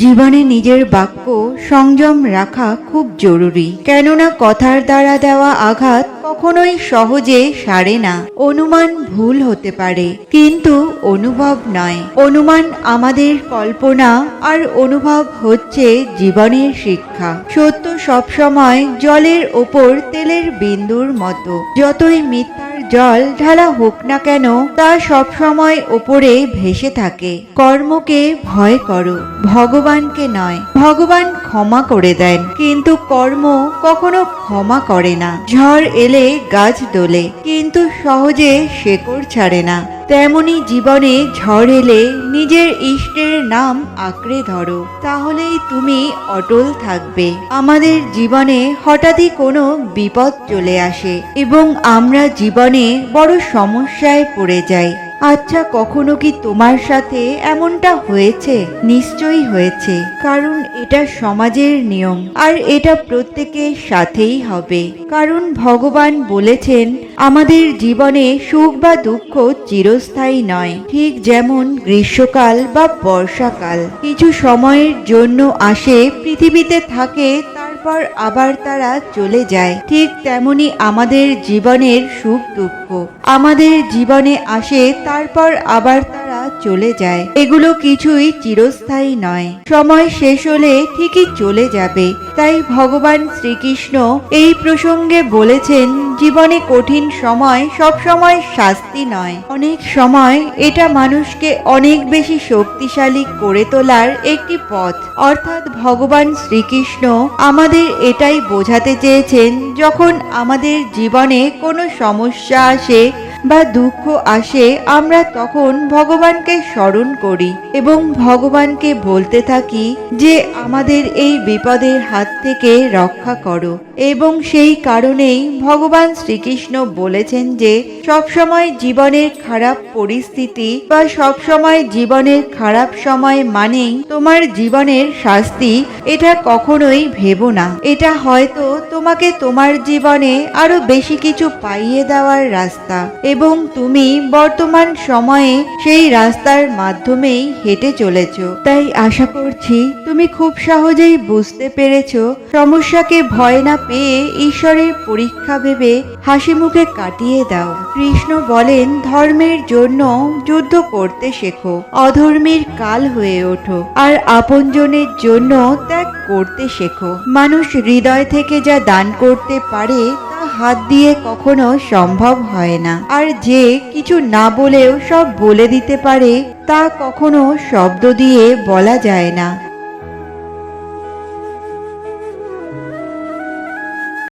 জীবনে নিজের বাক্য সংযম রাখা খুব জরুরি, কেননা কথার দ্বারা দেওয়া আঘাত কখনোই সহজে সারে না। অনুমান ভুল হতে পারে, কিন্তু অনুভব নয়। অনুমান আমাদের কল্পনা, আর অনুভব হচ্ছে জীবনের শিক্ষা। সত্য সবসময় জলের ওপর তেলের বিন্দুর মতো। যতই মিথ্যার জল ঢালা হোক না কেন, তা সবসময় ওপরে ভেসে থাকে। কর্মকে ভয় করো, ভগবানকে নয়। ভগবান ক্ষমা করে দেন, কিন্তু কর্ম কখনো ক্ষমা করে না। ঝড় এলে গাছ দোলে, কিন্তু সহজে শেকড় ছাড়ে না। তেমনি জীবনে ঝড় এলে নিজের ইষ্টের নাম আঁকড়ে ধরো, তাহলেই তুমি অটল থাকবে। আমাদের জীবনে হঠাৎই কোনো বিপদ চলে আসে এবং আমরা জীবনে বড় সমস্যায় পড়ে যাই। আচ্ছা, কখনো কি তোমার সাথে এমনটা হয়েছে? নিশ্চয়ই হয়েছে, কারণ এটা সমাজের নিয়ম, আর এটা প্রত্যেকের সাথেই হবে। কারণ ভগবান বলেছেন আমাদের জীবনে সুখ বা দুঃখ চিরস্থায়ী নয়। ঠিক যেমন গ্রীষ্মকাল বা বর্ষাকাল কিছু সময়ের জন্য আসে, পৃথিবীতে থাকে, তারপর আবার তারা চলে যায়। ঠিক তেমনি আমাদের জীবনের সুখ দুঃখ আমাদের জীবনে আসে, তারপর আবার তারা চলে যায়। এগুলো কিছুই চিরস্থায়ী নয়। সময় শেষ হলে ঠিকই চলে যাবে। তাই ভগবান শ্রীকৃষ্ণ এই প্রসঙ্গে বলেছেন, জীবনে কঠিন সময় সব সময় শাস্তি নয়, অনেক সময় এটা মানুষকে অনেক বেশি শক্তিশালী করে তোলার একটি পথ। অর্থাৎ ভগবান শ্রীকৃষ্ণ আমাদের এটাই বোঝাতে চেয়েছেন, যখন আমাদের জীবনে কোনো সমস্যা আসে বা দুঃখ আসে, আমরা তখন ভগবানকে স্মরণ করি এবং ভগবানকে বলতে থাকি যে আমাদের এই বিপদের হাত থেকে রক্ষা করো। এবং সেই কারণেই ভগবান শ্রীকৃষ্ণ বলেছেন যে সবসময় জীবনের খারাপ পরিস্থিতি বা সবসময় জীবনের খারাপ সময় মানেই তোমার জীবনের শাস্তি, এটা কখনোই ভেবো না। এটা হয়তো তোমাকে তোমার জীবনে আরো বেশি কিছু পাইয়ে দেওয়ার রাস্তা, এবং তুমি বর্তমান সময়ে সেই রাস্তার মাধ্যমেই হেঁটে চলেছ। তাই আশা করছি তুমি খুব সহজেই বুঝতে পেরেছো। সমস্যাকে ভয় না পেয়ে ঈশ্বরের পরীক্ষা ভেবে হাসি মুখে কাটিয়ে দাও। কৃষ্ণ বলেন, ধর্মের জন্য যুদ্ধ করতে শেখো, অধর্মীর কাল হয়ে ওঠো, আর আপনজনের জন্য ত্যাগ করতে শেখো। মানুষ হৃদয় থেকে যা দান করতে পারে তা হাত দিয়ে কখনো সম্ভব হয় না, আর যে কিছু না বলেও সব বলে দিতে পারে তা কখনো শব্দ দিয়ে বলা যায় না।